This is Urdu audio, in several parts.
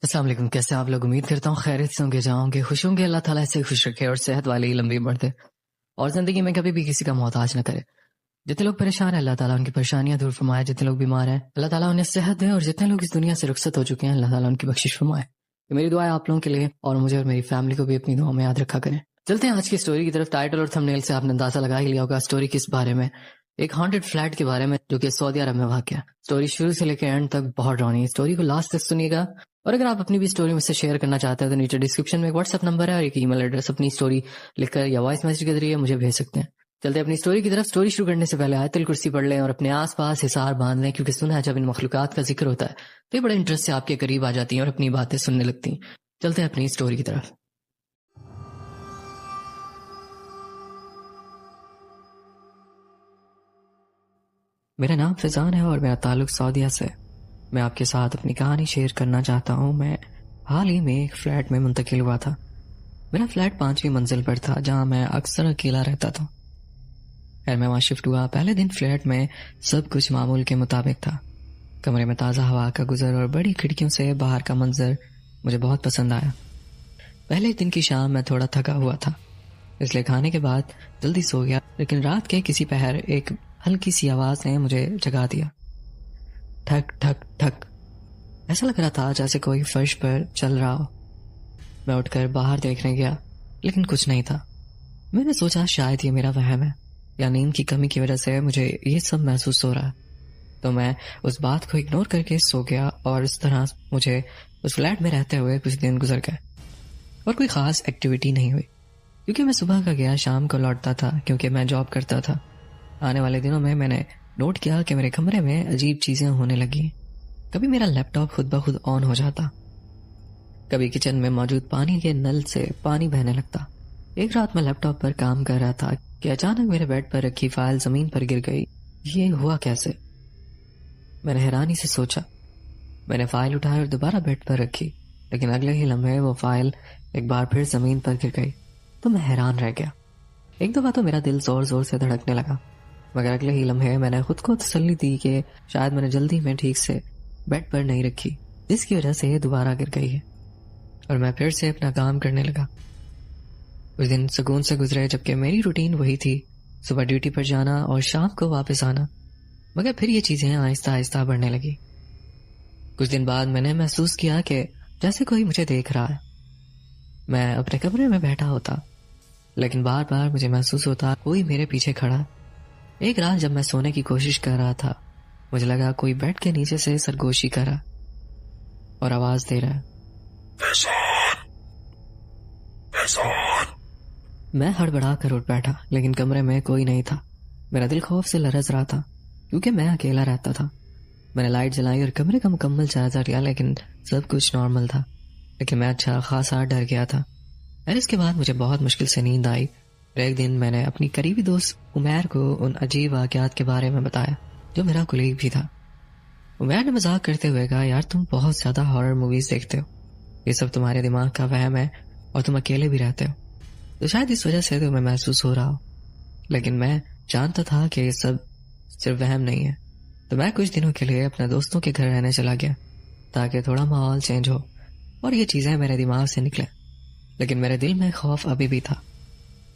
السلام علیکم، کیسے آپ لوگ؟ امید کرتا ہوں خیریت سے ہوں گے، جاؤں گے، خوش ہوں گے۔ اللہ تعالیٰ ایسے خوش رکھے اور صحت والی لمبی عمر دے اور زندگی میں کبھی بھی کسی کا محتاج نہ کرے۔ جتنے لوگ پریشان ہیں اللہ تعالیٰ ان کی پریشانیاں دور فرمائے، جتنے لوگ بیمار ہیں اللہ تعالیٰ انہیں صحت دے، اور جتنے لوگ اس دنیا سے رخصت ہو چکے ہیں اللہ تعالیٰ ان کی بخشش فرمائے۔ یہ میری دعا ہے آپ لوگوں کے لیے، اور مجھے اور میری فیملی کو بھی اپنی دعاؤں میں یاد رکھا کریں۔ چلتے ہیں آج کی سٹوری کی طرف۔ ٹائٹل اور تھمبنیل سے آپ نے اندازہ لگا ہی لیا ہوگا سٹوری کس بارے میں۔ ایک ہانٹڈ فلیٹ کے بارے میں جو کہ سعودی عرب میں واقع ہے۔ سٹوری شروع سے لے کے اینڈ تک بہت ڈراؤنی ہے، سٹوری کو لاسٹ تک سنیے گا۔ اور اگر آپ اپنی بھی سٹوری مجھ سے شیئر کرنا چاہتے ہیں تو نیچے ڈسکرپشن میں ایک واٹس ایپ نمبر ہے اور ایک ای میل ایڈریس، اپنی سٹوری لکھ کر یا وائس میسج کے ذریعے مجھے بھیج سکتے ہیں۔ چلتے اپنی سٹوری کی طرف۔ سٹوری شروع کرنے سے پہلے آیت الکرسی پڑھ لیں اور اپنے آس پاس حصار باندھ لیں، کیونکہ سنا ہے جب ان مخلوقات کا ذکر ہوتا ہے تو یہ بڑے انٹرسٹ سے آپ کے قریب آ جاتی ہیں اور اپنی باتیں سننے لگتی ہیں۔ چلتے ہیں اپنی سٹوری کی طرف۔ میرا نام فیضان ہے اور میرا تعلق سعودیہ سے۔ میں آپ کے ساتھ اپنی کہانی شیئر کرنا چاہتا ہوں۔ میں حال ہی میں ایک فلیٹ میں منتقل ہوا تھا۔ میرا فلیٹ 5ویں منزل پر تھا جہاں میں اکثر اکیلا رہتا تھا۔ خیر میں وہاں شفٹ ہوا۔ پہلے دن فلیٹ میں سب کچھ معمول کے مطابق تھا۔ کمرے میں تازہ ہوا کا گزر اور بڑی کھڑکیوں سے باہر کا منظر مجھے بہت پسند آیا۔ پہلے دن کی شام میں تھوڑا تھکا ہوا تھا، اس لیے کھانے کے بعد جلدی سو گیا، لیکن رات کے کسی پہر ایک ہلکی سی آواز نے مجھے جگا دیا۔ ٹھک ٹھک ٹھک، ایسا لگ رہا تھا جیسے کوئی فرش پر چل رہا ہو۔ میں اٹھ کر باہر دیکھنے گیا لیکن کچھ نہیں تھا۔ میں نے سوچا شاید یہ میرا وہم ہے یا نیند کی کمی کی وجہ سے مجھے یہ سب محسوس ہو رہا ہے، تو میں اس بات کو اگنور کر کے سو گیا، اور اس طرح مجھے اس فلیٹ میں رہتے ہوئے کچھ دن گزر گئے اور کوئی خاص ایکٹیویٹی نہیں ہوئی، کیونکہ میں صبح کا گیا شام کو لوٹتا تھا، کیونکہ میں جاب کرتا تھا۔ آنے والے دنوں میں نے نوٹ کیا کہ میرے کمرے میں عجیب چیزیں ہونے لگی۔ کبھی میرا لیپ ٹاپ خود بخود آن ہو جاتا، کبھی کچن میں موجود پانی کے نل سے پانی بہنے لگتا۔ ایک رات میں لیپ ٹاپ پر کام کر رہا تھا کہ اچانک میرے بیڈ پر رکھی فائل زمین پر گر گئی۔ یہ ہوا کیسے؟ میں نے حیرانی سے سوچا۔ میں نے فائل اٹھائی اور دوبارہ بیڈ پر رکھی، لیکن اگلے ہی لمحے وہ فائل ایک بار پھر زمین پر گر گئی، تو میں حیران رہ گیا۔ ایک دفعہ تو میرا دل زور زور سے دھڑکنے لگا، مگر اگلے ہی لمحے میں نے خود کو تسلی دی کہ شاید میں نے جلدی میں ٹھیک سے بیڈ پر نہیں رکھی، جس کی وجہ سے یہ دوبارہ گر گئی ہے، اور میں پھر سے اپنا کام کرنے لگا۔ کچھ دن سکون سے گزرے، جبکہ میری روٹین وہی تھی، صبح ڈیوٹی پر جانا اور شام کو واپس آنا، مگر پھر یہ چیزیں آہستہ آہستہ بڑھنے لگی۔ کچھ دن بعد میں نے محسوس کیا کہ جیسے کوئی مجھے دیکھ رہا ہے۔ میں اپنے کمرے میں بیٹھا ہوتا، لیکن بار بار مجھے محسوس ہوتا کوئی میرے پیچھے کھڑا۔ ایک رات جب میں سونے کی کوشش کر رہا تھا، مجھے لگا کوئی بیڈ کے نیچے سے سرگوشی کر رہا اور آواز دے رہا ہے، میں ہڑبڑا کر اٹھ بیٹھا، لیکن کمرے میں کوئی نہیں تھا۔ میرا دل خوف سے لرز رہا تھا کیونکہ میں اکیلا رہتا تھا۔ میں نے لائٹ جلائی اور کمرے کا مکمل جائزہ لیا، لیکن سب کچھ نارمل تھا، لیکن میں اچھا خاصا ڈر گیا تھا۔ اور اس کے بعد مجھے بہت مشکل سے نیند آئی۔ ایک دن میں نے اپنی قریبی دوست عمیر کو ان عجیب واقعات کے بارے میں بتایا، جو میرا کولیگ بھی تھا۔ عمیر نے مذاق کرتے ہوئے کہا، یار تم بہت زیادہ ہارر موویز دیکھتے ہو، یہ سب تمہارے دماغ کا وہم ہے اور تم اکیلے بھی رہتے ہو، تو شاید اس وجہ سے تمہیں محسوس ہو رہا ہو۔ لیکن میں جانتا تھا کہ یہ سب صرف وہم نہیں ہے، تو میں کچھ دنوں کے لیے اپنے دوستوں کے گھر رہنے چلا گیا تاکہ تھوڑا ماحول چینج ہو اور یہ چیزیں میرے دماغ سے نکلیں، لیکن میرے دل میں خوف ابھی بھی تھا۔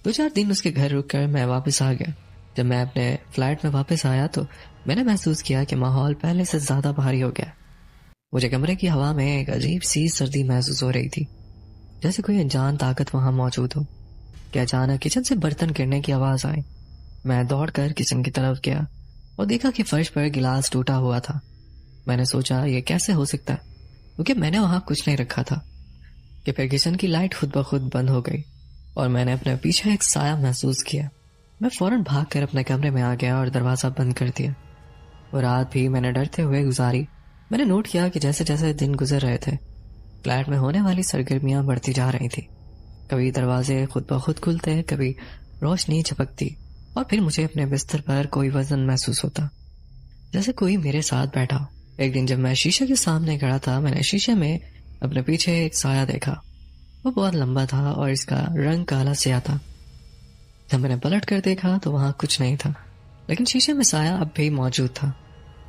2-4 دن اس کے گھر رک کر میں واپس آ گیا۔ جب میں اپنے فلیٹ میں واپس آیا تو میں نے محسوس کیا کہ ماحول پہلے سے زیادہ بھاری ہو گیا۔ مجھے کمرے کی ہوا میں ایک عجیب سی سردی محسوس ہو رہی تھی، جیسے کوئی انجان طاقت وہاں موجود ہو۔ کہ اچانک کچن سے برتن گرنے کی آواز آئی۔ میں دوڑ کر کچن کی طرف گیا اور دیکھا کہ فرش پر گلاس ٹوٹا ہوا تھا۔ میں نے سوچا یہ کیسے ہو سکتا ہے، کیونکہ میں نے وہاں کچھ نہیں رکھا تھا، کہ پھر کچن کی لائٹ خود بخود بند ہو گئی اور میں نے اپنے پیچھے ایک سایہ محسوس کیا۔ میں فوراً بھاگ کر اپنے کمرے میں آ گیا اور دروازہ بند کر دیا۔ اور رات بھی میں نے ڈرتے ہوئے گزاری۔ میں نے نوٹ کیا کہ جیسے جیسے دن گزر رہے تھے، فلیٹ میں ہونے والی سرگرمیاں بڑھتی جا رہی تھی۔ کبھی دروازے خود بخود کھلتے، کبھی روشنی چھپکتی، اور پھر مجھے اپنے بستر پر کوئی وزن محسوس ہوتا، جیسے کوئی میرے ساتھ بیٹھا۔ ایک دن جب میں شیشے کے سامنے کھڑا تھا، میں نے شیشے میں اپنے پیچھے ایک سایہ دیکھا۔ وہ بہت لمبا تھا اور اس کا رنگ کالا سیاہ تھا۔ جب میں نے پلٹ کر دیکھا تو وہاں کچھ نہیں تھا، لیکن شیشے میں سایہ اب بھی موجود تھا۔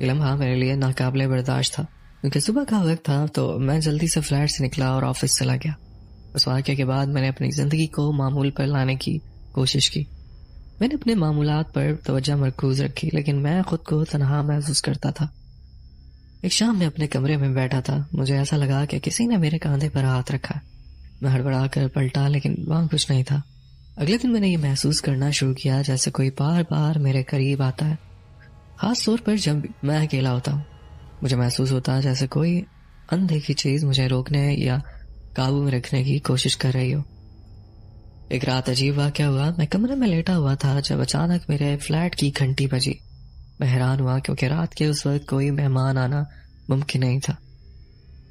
یہ لمحہ میرے لیے ناقابل برداشت تھا، کیونکہ صبح کا وقت تھا تو میں جلدی سے فلیٹ سے نکلا اور آفس چلا گیا۔ اس واقعے کے بعد میں نے اپنی زندگی کو معمول پر لانے کی کوشش کی۔ میں نے اپنے معمولات پر توجہ مرکوز رکھی، لیکن میں خود کو تنہا محسوس کرتا تھا۔ ایک شام میں اپنے کمرے میں بیٹھا تھا، مجھے ایسا لگا کہ کسی نے میرے کاندھے پر ہاتھ رکھا۔ میں ہڑبڑا کر پلٹا، لیکن وہاں کچھ نہیں تھا۔ اگلے دن میں نے یہ محسوس کرنا شروع کیا جیسے کوئی بار بار میرے قریب آتا ہے، خاص طور پر جب میں اکیلا ہوتا ہوں۔ مجھے محسوس ہوتا جیسے کوئی اندیکھی چیز مجھے روکنے یا قابو میں رکھنے کی کوشش کر رہی ہو۔ ایک رات عجیب واقعہ ہوا۔ میں کمرے میں لیٹا ہوا تھا جب اچانک میرے فلیٹ کی گھنٹی بجی۔ میں حیران ہوا کیونکہ رات کے اس وقت کوئی مہمان آنا ممکن نہیں تھا۔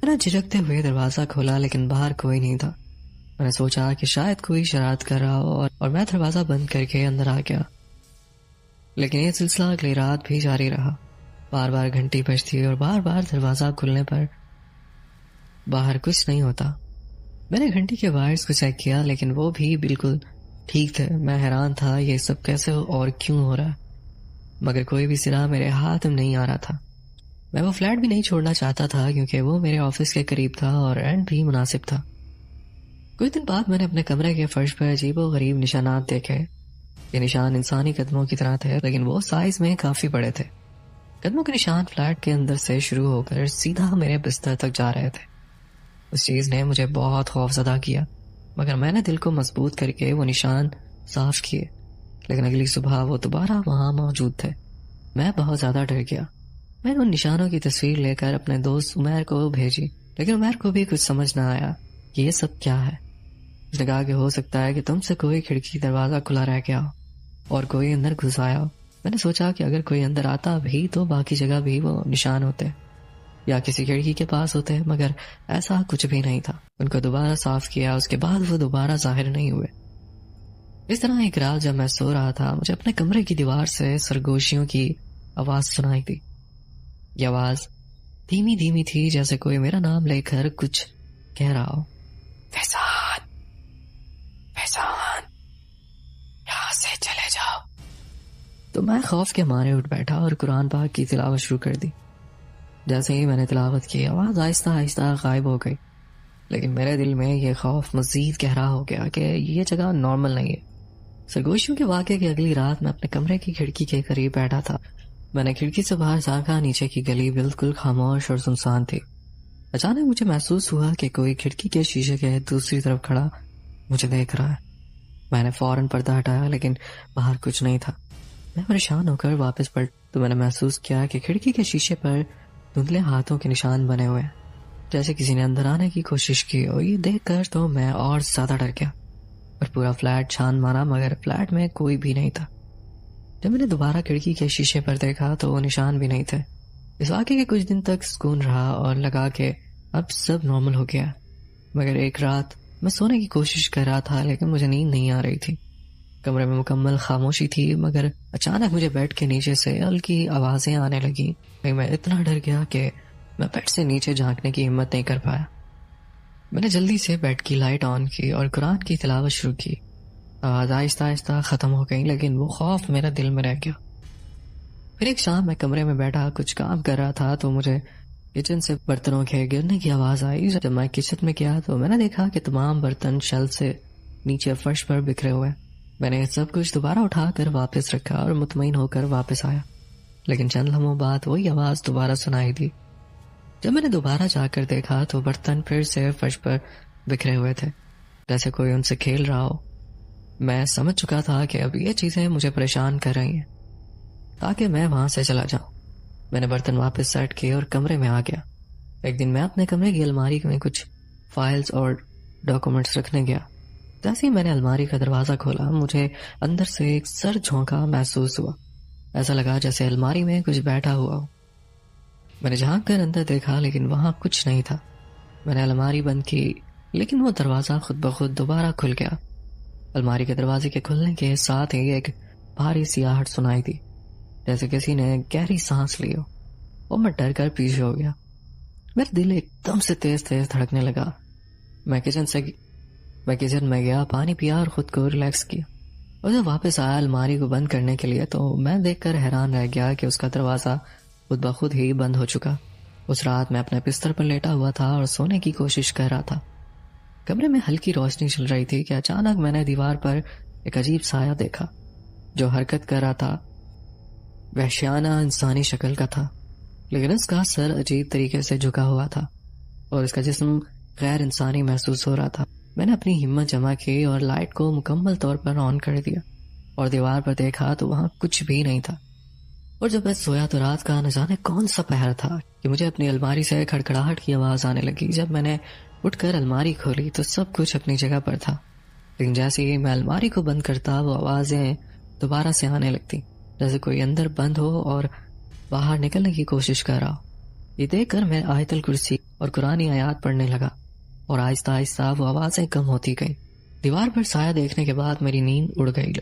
میں نے جھجکتے ہوئے دروازہ کھولا، لیکن باہر کوئی نہیں تھا۔ میں نے سوچا کہ شاید کوئی شرارت کر رہا ہو اور میں دروازہ بند کر کے اندر آ گیا، لیکن یہ سلسلہ اگلی رات بھی جاری رہا۔ بار بار گھنٹی بجتی اور بار بار دروازہ کھلنے پر باہر کچھ نہیں ہوتا۔ میں نے گھنٹی کے وائرز کو چیک کیا، لیکن وہ بھی بالکل ٹھیک تھے۔ میں حیران تھا یہ سب کیسے اور کیوں ہو رہا، مگر کوئی بھی سرا میرے ہاتھ میں نہیں آ رہا تھا۔ میں وہ فلیٹ بھی نہیں چھوڑنا چاہتا تھا کیونکہ وہ میرے آفس کے قریب تھا اور رینٹ بھی مناسب تھا۔ کچھ دن بعد میں نے اپنے کمرے کے فرش پر عجیب و غریب نشانات دیکھے۔ یہ نشان انسانی قدموں کی طرح تھے، لیکن وہ سائز میں کافی بڑے تھے۔ قدموں کے نشان فلیٹ کے اندر سے شروع ہو کر سیدھا میرے بستر تک جا رہے تھے۔ اس چیز نے مجھے بہت خوف زدہ کیا، مگر میں نے دل کو مضبوط کر کے وہ نشان صاف کیے۔ لیکن اگلی صبح وہ دوبارہ وہاں موجود تھے۔ میں بہت زیادہ ڈر گیا۔ میں نے ان نشانوں کی تصویر لے کر اپنے دوست عمیر کو بھیجی، لیکن عمیر کو بھی کچھ سمجھ نہ آیا کہ یہ سب کیا ہے۔ اس نے کہا کہ ہو سکتا ہے کہ تم سے کوئی کھڑکی دروازہ کھلا رہ گیا ہو اور کوئی اندر گھس آیا ہو۔ میں نے سوچا کہ اگر کوئی اندر آتا بھی تو باقی جگہ بھی وہ نشان ہوتے یا کسی کھڑکی کے پاس ہوتے، مگر ایسا کچھ بھی نہیں تھا۔ ان کو دوبارہ صاف کیا، اس کے بعد وہ دوبارہ ظاہر نہیں ہوئے۔ اس طرح ایک رات جب میں سو رہا تھا، مجھے اپنے کمرے کی دیوار سے سرگوشیوں کی آواز سنائی دی۔ یہ آواز دھیمی دھیمی تھی، جیسے کوئی میرا نام لے کر کچھ کہہ رہا ہو۔ فیضان، فیضان، یہاں سے چلے جاؤ۔ تو میں خوف کے مارے اٹھ بیٹھا اور قرآن پاک کی تلاوت شروع کر دی۔ جیسے ہی میں نے تلاوت کی، آواز آہستہ آہستہ غائب ہو گئی، لیکن میرے دل میں یہ خوف مزید گہرا ہو گیا کہ یہ جگہ نارمل نہیں ہے۔ سرگوشیوں کے واقعے کی اگلی رات میں اپنے کمرے کی کھڑکی کے قریب بیٹھا تھا۔ میں نے کھڑکی سے باہر جھانکا، نیچے کی گلی بالکل خاموش اور سنسان تھی۔ اچانک مجھے محسوس ہوا کہ کوئی کھڑکی کے شیشے کے دوسری طرف کھڑا مجھے دیکھ رہا ہے۔ میں نے فوراً پردہ ہٹایا، لیکن باہر کچھ نہیں تھا۔ میں پریشان ہو کر واپس پلٹ تو میں نے محسوس کیا کہ کھڑکی کے شیشے پر دھندلے ہاتھوں کے نشان بنے ہوئے ہیں، جیسے کسی نے اندر آنے کی کوشش کی ہو۔ یہ دیکھ کر تو میں اور زیادہ ڈر گیا اور پورا فلیٹ چھان مارا، مگر فلیٹ میں کوئی بھی نہیں تھا۔ جب میں نے دوبارہ کھڑکی کے شیشے پر دیکھا تو وہ نشان بھی نہیں تھے۔ اس واقعے کے کچھ دن تک سکون رہا اور لگا کہ اب سب نارمل ہو گیا، مگر ایک رات میں سونے کی کوشش کر رہا تھا، لیکن مجھے نیند نہیں آ رہی تھی۔ کمرے میں مکمل خاموشی تھی، مگر اچانک مجھے بیڈ کے نیچے سے ہلکی آوازیں آنے لگیں۔ میں اتنا ڈر گیا کہ میں بیڈ سے نیچے جھانکنے کی ہمت نہیں کر پایا۔ میں نے جلدی سے بیڈ کی لائٹ آن کی اور قرآن کی تلاوت شروع کی۔ آواز آہستہ آہستہ ختم ہو گئی، لیکن وہ خوف میرے دل میں رہ گیا۔ پھر ایک شام میں کمرے میں بیٹھا کچھ کام کر رہا تھا تو مجھے کچن سے برتنوں کے گرنے کی آواز آئی۔ جب میں کچن میں گیا تو میں نے دیکھا کہ تمام برتن شیلف سے نیچے فرش پر بکھرے ہوئے۔ میں نے سب کچھ دوبارہ اٹھا کر واپس رکھا اور مطمئن ہو کر واپس آیا، لیکن چند لمحوں بعد وہی آواز دوبارہ سنائی دی۔ جب میں نے دوبارہ جا کر دیکھا تو برتن پھر سے فرش پر بکھرے ہوئے تھے، جیسے کوئی ان سے کھیل رہا ہو۔ میں سمجھ چکا تھا کہ اب یہ چیزیں مجھے پریشان کر رہی ہیں، تاکہ میں وہاں سے چلا جاؤں۔ میں نے برتن واپس سیٹ کیے اور کمرے میں آ گیا۔ ایک دن میں اپنے کمرے کی الماری میں کچھ فائلز اور ڈاکومنٹس رکھنے گیا۔ جیسے ہی میں نے الماری کا دروازہ کھولا، مجھے اندر سے ایک سر جھونکا محسوس ہوا۔ ایسا لگا جیسے الماری میں کچھ بیٹھا ہوا ہو۔ میں نے جھانک کر اندر دیکھا، لیکن وہاں کچھ نہیں تھا۔ میں نے الماری بند کی، لیکن وہ دروازہ خود بخود دوبارہ کھل گیا۔ الماری کے دروازے کے کھلنے کے ساتھ ہی ایک بھاری سی آہٹ سنائی دی، جیسے کسی نے گہری سانس لی ہو، اور میں ڈر کر پیچھے ہو گیا۔ میرا دل ایک دم سے تیز تیز دھڑکنے لگا۔ میں کچن میں گیا، پانی پیا اور خود کو ریلیکس کیا، اور جب واپس آیا الماری کو بند کرنے کے لیے تو میں دیکھ کر حیران رہ گیا کہ اس کا دروازہ خود بخود ہی بند ہو چکا۔ اس رات میں اپنے بستر پر لیٹا ہوا تھا اور سونے کی کوشش کر رہا تھا. کمرے میں ہلکی روشنی چل رہی تھی کہ اچانک میں نے دیوار پر ایک عجیب سایہ دیکھا جو حرکت کر رہا تھا. وحشیانہ انسانی شکل کا تھا، لیکن اس کا سر عجیب طریقے سے جھکا ہوا تھا اور اس کا جسم غیر انسانی محسوس ہو رہا تھا. میں نے اپنی ہمت جمع کی اور لائٹ کو مکمل طور پر آن کر دیا اور دیوار پر دیکھا تو وہاں کچھ بھی نہیں تھا. اور جب میں سویا تو رات کا نہ جانے کون سا پہر تھا کہ مجھے اپنی الماری سے کھڑکھڑاہٹ کی آواز آنے لگی. جب میں نے اٹھ کر الماری کھولی تو سب کچھ اپنی جگہ پر تھا، لیکن جیسے ہی میں الماری کو بند کرتا وہ آوازیں دوبارہ سے آنے لگتی، جیسے کوئی اندر بند ہو اور باہر نکلنے کی کوشش کر رہا ہو. یہ دیکھ کر میں آیت الکرسی اور قرآنی آیات پڑھنے لگا اور آہستہ آہستہ وہ آوازیں کم ہوتی گئیں. دیوار پر سایہ دیکھنے کے بعد میری نیند اڑ گئی.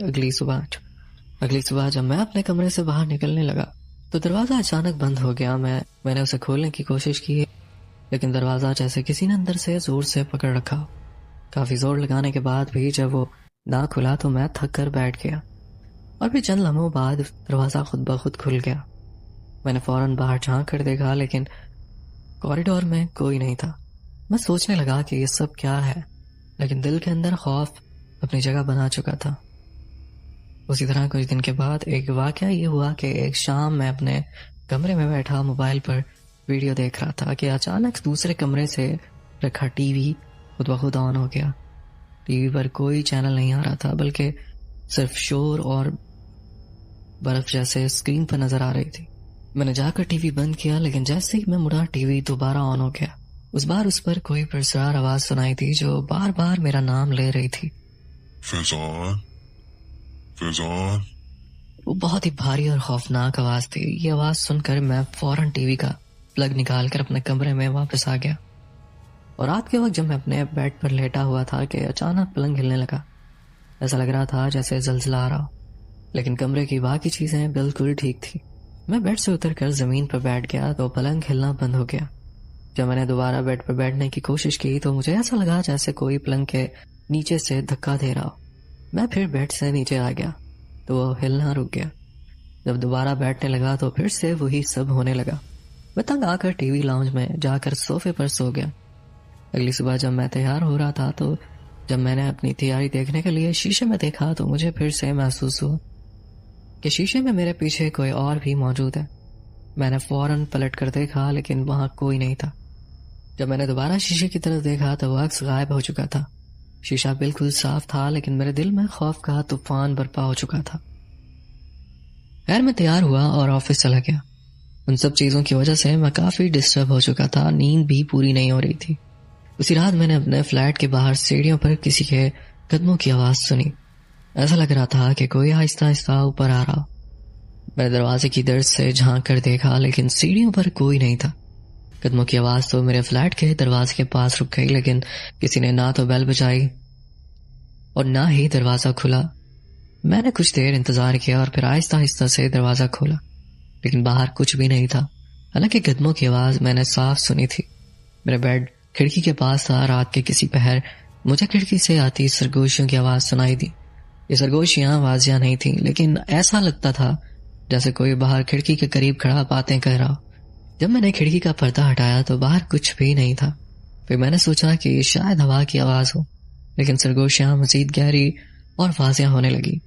اگلی صبح جب میں اپنے کمرے سے باہر نکلنے لگا تو دروازہ اچانک بند ہو گیا. میں نے اسے کھولنے کی کوشش کی، لیکن دروازہ جیسے کسی نے اندر سے زور سے پکڑ رکھا. کافی زور لگانے کے بعد بھی جب وہ نہ کھلا تو میں تھک کر بیٹھ گیا اور پھر چند لمحوں بعد دروازہ خود بخود کھل گیا. میں نے فوراً باہر جھانک کر دیکھا، لیکن کوریڈور میں کوئی نہیں تھا. میں سوچنے لگا کہ یہ سب کیا ہے، لیکن دل کے اندر خوف اپنی جگہ بنا چکا تھا. اسی طرح کچھ دن کے بعد ایک واقعہ یہ ہوا کہ ایک شام میں اپنے کمرے میں بیٹھا موبائل پر ویڈیو دیکھ رہا تھا کہ اچانک دوسرے کمرے سے رکھا ٹی وی خود بخود آن ہو گیا. ٹی وی پر کوئی چینل نہیں آ رہا تھا، بلکہ صرف شور اور برف جیسے اسکرین پر نظر آ رہی تھی. میں نے جا کر ٹی وی بند کیا، لیکن جیسے ہی میں مڑا ٹی وی دوبارہ آن ہو گیا. اس بار اس پر کوئی پرسرار آواز سنائی تھی جو بار بار میرا نام لے رہی تھی. فیضان، فیضان. وہ بہت ہی بھاری اور خوفناک آواز تھی. یہ آواز سن کر میں فوراً ٹی وی کا پلگ نکال کر اپنے کمرے میں واپس آ گیا. اور رات کے وقت جب میں اپنے بیڈ پر لیٹا ہوا تھا کہ اچانک پلنگ ہلنے لگا. ایسا لگ رہا تھا جیسے زلزلہ آ رہا ہو، لیکن کمرے کی باقی چیزیں بالکل ٹھیک تھی. میں بیڈ سے اتر کر زمین پر بیٹھ گیا تو پلنگ ہلنا بند ہو گیا. جب میں نے دوبارہ بیڈ پر بیٹھنے کی کوشش کی تو مجھے ایسا لگا جیسے کوئی پلنگ کے نیچے سے دھکا دے رہا ہو. میں پھر بیڈ سے نیچے آ گیا تو وہ ہلنا رک گیا. جب دوبارہ بیٹھنے لگا تو پھر سے وہی سب ہونے لگا. میں تنگ آ کر ٹی وی لاؤنج میں جا کر صوفے پر سو گیا. اگلی صبح جب میں تیار ہو رہا تھا تو جب میں نے اپنی تیاری دیکھنے کے لیے شیشے میں دیکھا تو مجھے پھر سے محسوس ہوا کہ شیشے میں میرے پیچھے کوئی اور بھی موجود ہے. میں نے فوراً پلٹ کر دیکھا، لیکن وہاں کوئی نہیں تھا. جب میں نے دوبارہ شیشے کی طرف دیکھا تو وہ عکس غائب ہو چکا تھا. شیشہ بالکل صاف تھا، لیکن میرے دل میں خوف کا طوفان برپا ہو چکا تھا. خیر میں تیار ہوا اور آفس چلا گیا. ان سب چیزوں کی وجہ سے میں کافی ڈسٹرب ہو چکا تھا. نیند بھی پوری نہیں ہو رہی تھی. اسی رات میں نے اپنے فلیٹ کے باہر سیڑھیوں پر کسی کے قدموں کی آواز سنی. ایسا لگ رہا تھا کہ کوئی آہستہ آہستہ اوپر آ رہا. میں دروازے کی درز سے جھانک کر دیکھا، لیکن سیڑھیوں پر کوئی نہیں تھا. قدموں کی آواز تو میرے فلیٹ کے دروازے کے پاس رک گئی، لیکن کسی نے نہ تو بیل بجائی اور نہ ہی دروازہ کھلا. میں نے کچھ دیر انتظار کیا اور پھر آہستہ آہستہ سے دروازہ کھولا، لیکن باہر کچھ بھی نہیں تھا. حالانکہ قدموں کی آواز میں نے صاف سنی تھی. میرا بیڈ کھڑکی کے پاس تھا. رات کے کسی پہر مجھے کھڑکی سے آتی سرگوشیوں کی آواز سنائی دی. یہ سرگوشیاں واضح نہیں تھیں، لیکن ایسا لگتا تھا جیسے کوئی باہر کھڑکی کے قریب کھڑا باتیں کہہ رہا. جب میں نے کھڑکی کا پردہ ہٹایا تو باہر کچھ بھی نہیں تھا. پھر میں نے سوچا کہ یہ شاید ہوا کی آواز ہو، لیکن سرگوشیاں مزید گہری اور واضح ہونے لگی.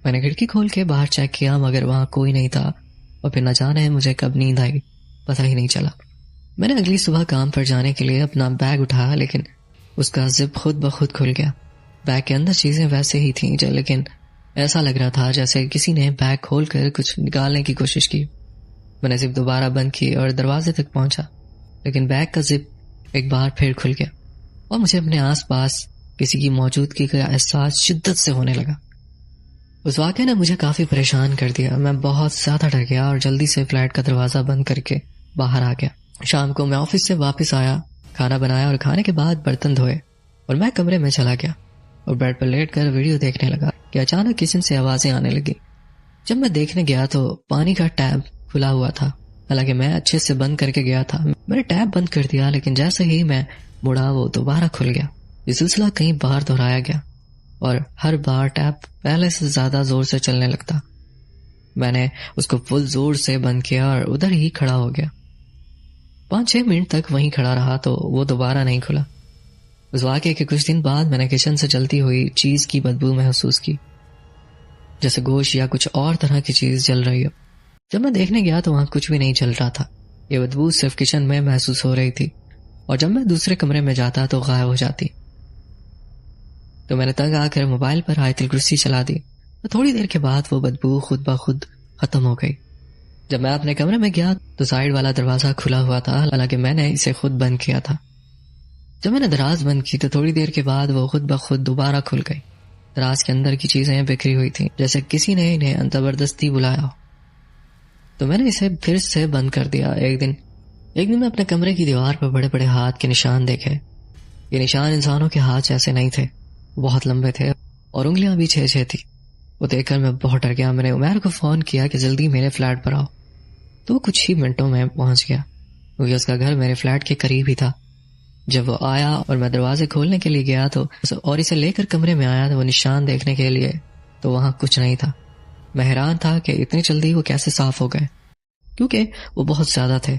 میں نے کھڑکی کھول کے باہر چیک کیا، مگر وہاں کوئی نہیں تھا. اور پھر نہ جانے مجھے کب نیند آئی پتہ ہی نہیں چلا. میں نے اگلی صبح کام پر جانے کے لیے اپنا بیگ اٹھایا، لیکن اس کا زپ خود بخود کھل گیا. بیگ کے اندر چیزیں ویسے ہی تھیں، لیکن ایسا لگ رہا تھا جیسے کسی نے بیگ کھول کر کچھ نکالنے کی کوشش کی. میں نے زپ دوبارہ بند کی اور دروازے تک پہنچا، لیکن بیگ کا زپ ایک بار پھر کھل گیا اور مجھے اپنے آس پاس کسی کی موجودگی کا احساس شدت سے ہونے لگا. اس واقعے نے مجھے کافی پریشان کر دیا. میں بہت زیادہ ڈر گیا اور جلدی سے فلیٹ کا دروازہ بند کر کے باہر آ گیا. شام کو میں آفس سے واپس آیا، کھانا بنایا اور کھانے کے بعد برتن دھوئے اور میں کمرے میں چلا گیا اور بیڈ پر لیٹ کر ویڈیو دیکھنے لگا کہ اچانک کچن سے آوازیں آنے لگی. جب میں دیکھنے گیا تو پانی کا ٹیب کھلا ہوا تھا، حالانکہ میں اچھے سے بند کر کے گیا تھا. میں نے ٹیب بند کر دیا، لیکن جیسے ہی میں مڑا وہ دوبارہ کھل گیا. یہ سلسلہ کئی بار دہرایا گیا اور ہر بار ٹیب پہلے سے زیادہ زور سے چلنے لگتا. میں نے اس کو فل زور سے بند کیا اور ادھر ہی کھڑا ہو گیا. 5-6 منٹ تک وہیں کھڑا رہا تو وہ دوبارہ نہیں کھلا۔ اس واقعے کے کچھ دن بعد میں نے کچن سے جلتی ہوئی چیز کی بدبو محسوس کی، جیسے گوشت یا کچھ اور طرح کی چیز جل رہی ہو۔ جب میں دیکھنے گیا تو وہاں کچھ بھی نہیں چل رہا تھا، یہ بدبو صرف کچن میں محسوس ہو رہی تھی، اور جب میں دوسرے کمرے میں جاتا تو غائب ہو جاتی۔ تو میں نے تنگ آ کر موبائل پر آیت الکرسی چلا دی، تو تھوڑی دیر کے بعد وہ بدبو خود بخود ختم ہو گئی۔ جب میں اپنے کمرے میں گیا تو سائڈ والا دروازہ کھلا ہوا تھا، حالانکہ میں نے اسے خود بند کیا تھا۔ جب میں نے دراز بند کی تو تھوڑی دیر کے بعد وہ خود بخود دوبارہ کھل گئی۔ دراز کے اندر کی چیزیں بکھری ہوئی تھیں، جیسے کسی نے انہیں زبردستی بلایا ہو۔ تو میں نے اسے پھر سے بند کر دیا۔ ایک دن میں اپنے کمرے کی دیوار پر بڑے بڑے ہاتھ کے نشان دیکھے۔ یہ نشان انسانوں کے ہاتھ جیسے نہیں تھے، بہت لمبے تھے اور انگلیاں بھی 6 تھی۔ وہ دیکھ کر میں بہت ڈر گیا۔ میں نے عمیر کو فون کیا کہ جلدی میرے فلیٹ پر آؤ، تو وہ کچھ ہی منٹوں میں پہنچ گیا، کیونکہ اس کا گھر میرے فلیٹ کے قریب ہی تھا۔ جب وہ آیا اور میں دروازے کھولنے کے لیے گیا اور اسے لے کر کمرے میں آیا تو وہ نشان دیکھنے کے لیے تو وہاں کچھ نہیں تھا۔ میں حیران تھا کہ اتنی جلدی وہ کیسے صاف ہو گئے، کیونکہ وہ بہت زیادہ تھے۔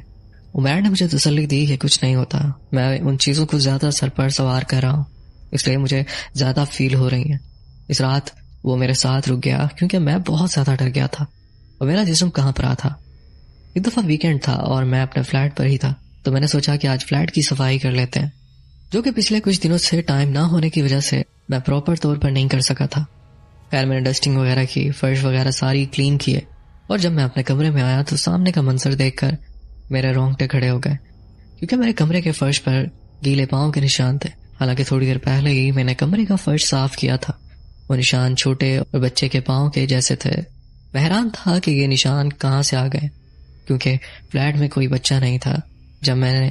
عمیر نے مجھے تسلی دی کہ کچھ نہیں ہوتا، میں ان چیزوں کو زیادہ سر پر سوار کر رہا ہوں، اس لیے مجھے زیادہ فیل ہو رہی ہیں۔ اس رات وہ میرے ساتھ رک گیا کیونکہ میں بہت زیادہ ڈر گیا تھا اور میرا جسم کہاں پر تھا۔ ایک دفعہ ویکینڈ تھا اور میں اپنے فلیٹ پر ہی تھا، تو میں نے سوچا کہ آج فلیٹ کی صفائی کر لیتے ہیں، جو کہ پچھلے کچھ دنوں سے ٹائم نہ ہونے کی وجہ سے میں پراپر طور پر نہیں کر سکا تھا۔ خیر میں نے ڈسٹنگ وغیرہ کی، فرش وغیرہ ساری کلین کیے، اور جب میں اپنے کمرے میں آیا تو سامنے کا منظر دیکھ کر میرے رونگٹے کھڑے ہو گئے، کیونکہ میرے کمرے کے فرش پر گیلے پاؤں کے نشان تھے، حالانکہ تھوڑی دیر پہلے ہی میں نے کمرے کا فرش صاف کیا تھا۔ وہ نشان چھوٹے اور بچے کے پاؤں کے جیسے تھے۔ میں حیران تھا کہ یہ نشان کہاں سے آ گئے، کیونکہ فلیٹ میں کوئی بچہ نہیں تھا۔ جب میں نے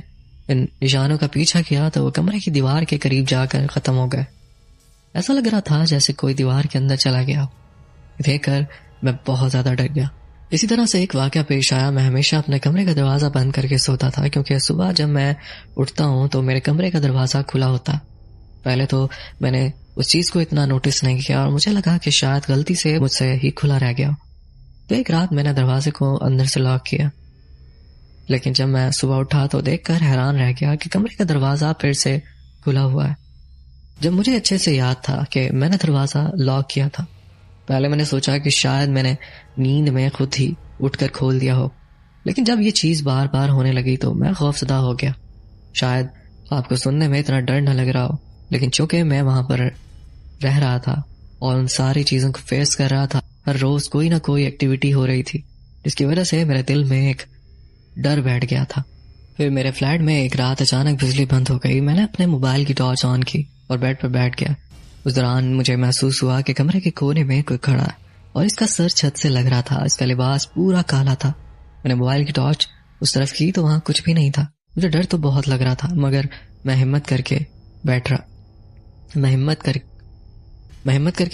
ان نشانوں کا پیچھا کیا تو وہ کمرے کی دیوار کے قریب جا کر ختم ہو گئے۔ ایسا لگ رہا تھا جیسے کوئی دیوار کے اندر چلا گیا۔ دیکھ کر میں بہت زیادہ ڈر گیا۔ اسی طرح سے ایک واقعہ پیش آیا۔ میں ہمیشہ اپنے کمرے کا دروازہ بند کر کے سوتا تھا، کیونکہ صبح جب میں اٹھتا ہوں تو میرے کمرے کا دروازہ کھلا ہوتا۔ پہلے تو میں نے اس چیز کو اتنا نوٹس نہیں کیا اور مجھے لگا کہ شاید غلطی سے مجھ سے ہی کھلا رہ گیا۔ تو ایک رات میں نے دروازے کو اندر سے لاک کیا، لیکن جب میں صبح اٹھا تو دیکھ کر حیران رہ گیا کہ کمرے کا دروازہ پھر سے کھلا ہوا ہے۔ جب مجھے اچھے سے یاد تھا کہ میں نے دروازہ لاک کیا تھا، پہلے میں نے سوچا کہ شاید میں نے نیند میں خود ہی اٹھ کر کھول دیا ہو، لیکن جب یہ چیز بار بار ہونے لگی تو میں خوفزدہ ہو گیا۔ شاید آپ کو سننے میں اتنا ڈر نہ لگ رہا ہو، لیکن چونکہ میں وہاں پر رہ رہا تھا اور ان ساری چیزوں کو فیس کر رہا تھا، ہر روز کوئی نہ کوئی ایکٹیویٹی ہو رہی تھی، جس کی وجہ سے میرے دل میں ایک ڈر بیٹھ گیا تھا۔ پھر میرے فلیٹ میں ایک رات اچانک بجلی بند ہو گئی۔ میں نے اپنے موبائل کی ٹارچ آن کی اور بیڈ پر بیٹھ گیا۔ اس دوران مجھے محسوس ہوا کہ کمرے کے کونے میں کوئی کھڑا ہے اور اس کا سر چھت سے لگ رہا تھا۔ اس کا لباس پورا کالا تھا۔ میں نے موبائل کی ٹارچ اس طرف کی تو وہاں کچھ بھی نہیں تھا۔ مجھے ڈر تو بہت لگ رہا تھا، مگر میں ہمت کر کے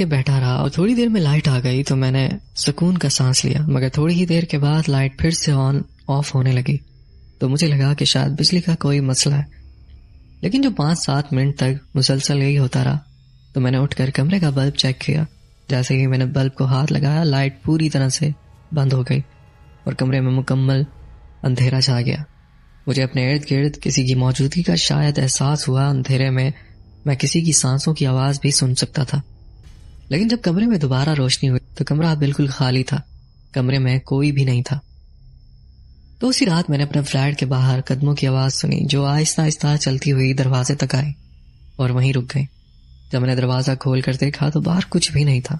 بیٹھا رہا اور تھوڑی دیر میں لائٹ آ گئی تو میں نے سکون کا سانس لیا، مگر تھوڑی ہی دیر کے بعد لائٹ پھر سے آن آف ہونے لگی تو مجھے لگا کہ شاید بجلی کا کوئی مسئلہ ہے۔ لیکن جو 5-7 منٹ تک مسلسل یہی ہوتا رہا تو میں نے اٹھ کر کمرے کا بلب چیک کیا۔ جیسے ہی میں نے بلب کو ہاتھ لگایا، لائٹ پوری طرح سے بند ہو گئی اور کمرے میں مکمل اندھیرا چھا گیا۔ مجھے اپنے ارد گرد کسی کی موجودگی کا شاید احساس ہوا۔ اندھیرے میں کسی کی سانسوں کی آواز بھی سن سکتا تھا، لیکن جب کمرے میں دوبارہ روشنی ہوئی تو کمرہ بالکل خالی تھا، کمرے میں کوئی بھی نہیں تھا۔ تو اسی رات میں نے اپنے فلیٹ کے باہر قدموں کی آواز سنی جو آہستہ آہستہ چلتی ہوئی دروازے تک آئی اور وہیں رک گئی۔ جب میں نے دروازہ کھول کر دیکھا تو باہر کچھ بھی نہیں تھا،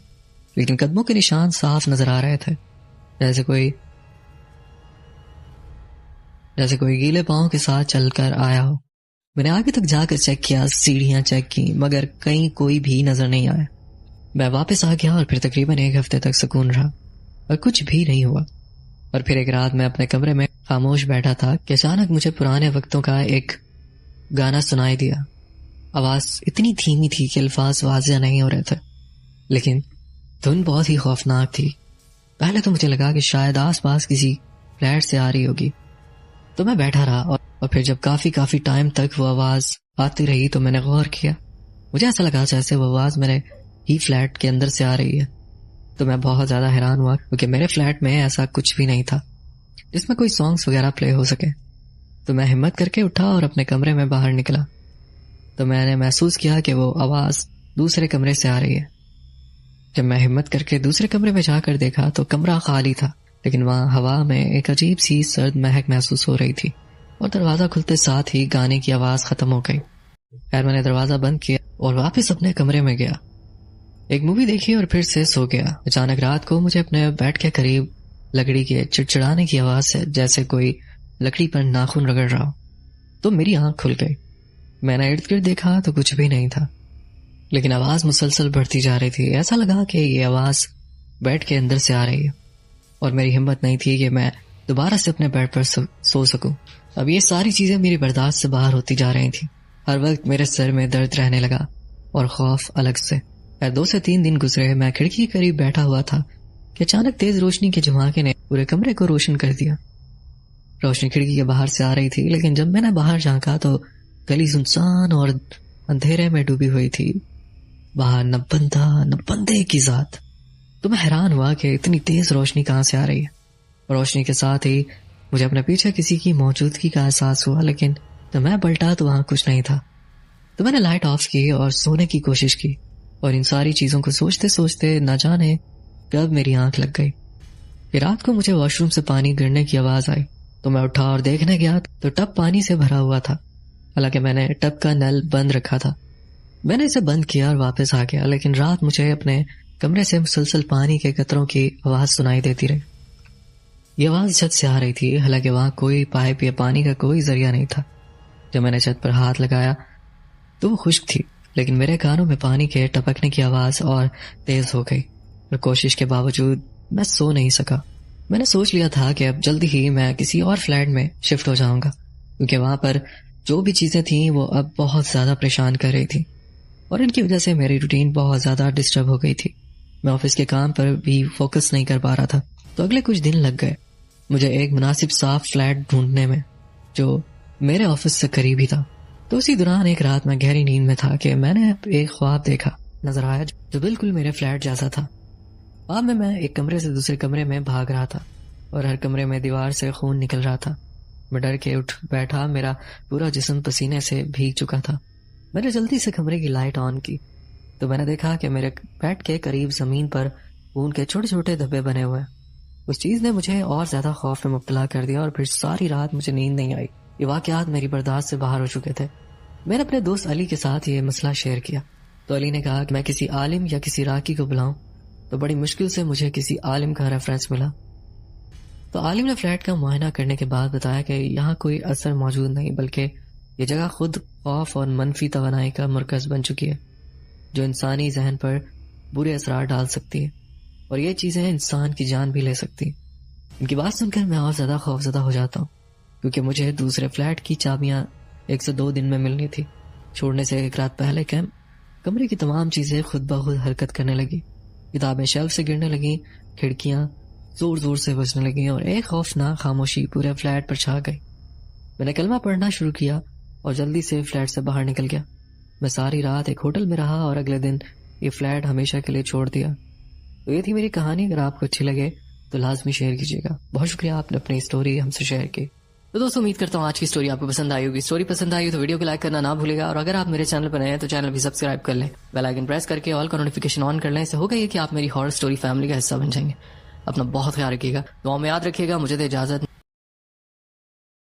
لیکن قدموں کے نشان صاف نظر آ رہے تھے، جیسے کوئی گیلے پاؤں کے ساتھ چل کر آیا ہو۔ میں نے آگے تک جا کر چیک کیا، سیڑھیاں چیک کی، مگر کہیں کوئی بھی نظر نہیں آیا۔ میں واپس آ گیا اور پھر تقریباً 1 ہفتے تک سکون رہا اور کچھ بھی نہیں ہوا۔ اور پھر ایک رات میں اپنے کمرے میں خاموش بیٹھا تھا کہ اچانک مجھے پرانے وقتوں کا ایک گانا سنائی دیا۔ آواز اتنی دھیمی تھی کہ الفاظ واضح نہیں ہو رہے تھے، لیکن دھن بہت ہی خوفناک تھی۔ پہلے تو مجھے لگا کہ شاید آس پاس کسی فلیٹ سے آ رہی ہوگی، تو میں بیٹھا رہا اور پھر جب کافی ٹائم تک وہ آواز آتی رہی تو میں نے غور کیا۔ مجھے ایسا لگا جیسے وہ آواز میرے ہی فلیٹ کے اندر سے آ رہی ہے۔ تو میں بہت زیادہ حیران ہوا کیونکہ میرے فلیٹ میں ایسا کچھ بھی نہیں تھا جس میں کوئی سانگز وغیرہ پلے ہو سکے۔ تو میں ہمت کر کے اٹھا اور اپنے کمرے میں باہر نکلا تو میں نے محسوس کیا کہ وہ آواز دوسرے کمرے سے آ رہی ہے۔ جب میں ہمت کر کے دوسرے کمرے میں جا کر دیکھا تو کمرہ خالی تھا، لیکن وہاں ہوا میں ایک عجیب سی سرد مہک محسوس ہو رہی تھی اور دروازہ کھلتے ساتھ ہی گانے کی آواز ختم ہو گئی۔ خیر میں نے دروازہ بند کیا اور واپس اپنے کمرے میں گیا، ایک مووی دیکھی اور پھر سے سو گیا۔ اچانک رات کو مجھے اپنے بیڈ کے قریب لکڑی کے چڑچڑانے کی آواز سے جیسے کوئی لکڑی پر ناخن رگڑ رہا ہو تو میری آنکھ کھل گئی۔ میں نے ارد گرد دیکھا تو کچھ بھی نہیں تھا، لیکن آواز مسلسل بڑھتی جا رہی تھی۔ ایسا لگا کہ یہ آواز بیڈ کے اندر سے آ رہی ہے اور میری ہمت نہیں تھی کہ میں دوبارہ سے اپنے بیڈ پر سو سکوں۔ اب یہ ساری چیزیں میری برداشت سے باہر ہوتی جا رہی تھیں۔ ہر وقت میرے سر میں درد رہنے لگا اور خوف الگ سے۔ 2 سے 3 دن گزرے، میں کھڑکی کے قریب بیٹھا ہوا تھا کہ اچانک تیز روشنی کے جھماکے نے پورے کمرے کو روشن کر دیا۔ روشنی کھڑکی کے باہر سے آ رہی تھی، لیکن جب میں نے باہر جھانکا تو گلی سنسان اور اندھیرے میں ڈوبی ہوئی تھی۔ باہر نہ بندہ نہ بندے کی ذات۔ تو میں حیران ہوا کہ اتنی تیز روشنی کہاں سے آ رہی ہے۔ روشنی کے ساتھ ہی مجھے اپنے پیچھے کسی کی موجودگی کا احساس ہوا، لیکن تو میں پلٹا تو وہاں کچھ نہیں تھا۔ تو میں نے لائٹ آف کی اور سونے کی کوشش کی، اور ان ساری چیزوں کو سوچتے سوچتے نہ جانے کب میری آنکھ لگ گئی کہ رات کو مجھے واش روم سے پانی گرنے کی آواز آئی۔ تو میں اٹھا اور دیکھنے گیا تو ٹب پانی سے بھرا ہوا تھا، حالانکہ میں نے ٹب کا نل بند رکھا تھا۔ میں نے اسے بند کیا اور واپس آ گیا، لیکن رات مجھے اپنے کمرے سے مسلسل پانی کے قطروں کی آواز سنائی دیتی رہی۔ یہ آواز چھت سے آ رہی تھی، حالانکہ وہاں کوئی پائپ یا پانی کا کوئی ذریعہ نہیں تھا۔ جب میں نے چھت پر ہاتھ لگایا تو وہ خشک تھی، لیکن میرے کانوں میں پانی کے ٹپکنے کی آواز اور تیز ہو گئی، اور کوشش کے باوجود میں سو نہیں سکا۔ میں نے سوچ لیا تھا کہ اب جلدی ہی میں کسی اور فلیٹ میں شفٹ ہو جاؤں گا، کیونکہ وہاں پر جو بھی چیزیں تھیں وہ اب بہت زیادہ پریشان کر رہی تھی، اور ان کی وجہ سے میری روٹین بہت زیادہ ڈسٹرب ہو گئی تھی۔ میں آفس کے کام پر بھی فوکس نہیں کر پا رہا تھا۔ تو اگلے کچھ دن لگ گئے مجھے ایک مناسب صاف فلیٹ ڈھونڈنے میں جو میرے آفس سے قریب ہی تھا۔ تو اسی دوران ایک رات میں گہری نیند میں تھا کہ میں نے ایک خواب دیکھا نظر آیا جو بالکل میرے فلیٹ جیسا تھا۔ خواب میں ایک کمرے سے دوسرے کمرے میں بھاگ رہا تھا، اور ہر کمرے میں دیوار سے خون نکل رہا تھا۔ میں ڈر کے اٹھ بیٹھا، میرا پورا جسم پسینے سے بھیگ چکا تھا۔ میں نے جلدی سے کمرے کی لائٹ آن کی تو میں نے دیکھا کہ میرے بیڈ کے قریب زمین پر خون کے چھوٹے چھوٹے دھبے بنے ہوئے۔ اس چیز نے مجھے اور زیادہ خوف میں مبتلا کر دیا، اور پھر ساری رات مجھے نیند نہیں آئی۔ یہ واقعات میری برداشت سے باہر ہو چکے تھے۔ میں نے اپنے دوست علی کے ساتھ یہ مسئلہ شیئر کیا تو علی نے کہا کہ میں کسی عالم یا کسی راکی کو بلاؤں، تو بڑی مشکل سے مجھے کسی عالم کا ریفرنس ملا۔ تو عالم نے فلیٹ کا معائنہ کرنے کے بعد بتایا کہ یہاں کوئی اثر موجود نہیں، بلکہ یہ جگہ خود خوف اور منفی توانائی کا مرکز بن چکی ہے جو انسانی ذہن پر برے اثرات ڈال سکتی ہے، اور یہ چیزیں انسان کی جان بھی لے سکتی ہیں۔ ان کی بات سن کر میں اور زیادہ خوفزدہ ہو جاتا ہوں، کیونکہ مجھے دوسرے فلیٹ کی چابیاں 1 سے 2 دن میں ملنی تھی۔ چھوڑنے سے 1 رات پہلے کمرے کی تمام چیزیں خود بخود حرکت کرنے لگی، کتابیں شیلف سے گرنے لگیں، کھڑکیاں زور زور سے بجنے لگیں، اور ایک خوفناک خاموشی پورے فلیٹ پر چھا گئی۔ میں نے کلمہ پڑھنا شروع کیا اور جلدی سے فلیٹ سے باہر نکل گیا۔ میں ساری رات ایک ہوٹل میں رہا اور اگلے دن یہ فلیٹ ہمیشہ کے لیے چھوڑ دیا۔ تو یہ تھی میری کہانی۔ اگر آپ کو اچھی لگے تو لازمی شیئر کیجیے گا۔ بہت شکریہ آپ نے اپنی اسٹوری ہم سے شیئر کی۔ تو دوستوں امید کرتا ہوں آج کی اسٹوری آپ کو پسند آئی ہوگی۔ اسٹوری پسند آئی تو ویڈیو کو لائک کرنا نہ بھولے گا، اور اگر آپ میرے چینل پر نئے ہیں تو چینل بھی سبسکرائب کر لیں، بیل آئیکن پریس کر کے آل کا نوٹیفیکیشن آن کر لیں۔ اس سے ہوگا یہ کہ آپ میری ہارر اسٹوری فیملی کا حصہ بن جائیں گے۔ اپنا بہت خیال رکھیے گا، دعاؤں میں یاد رکھیے گا۔ مجھے دے اجازت۔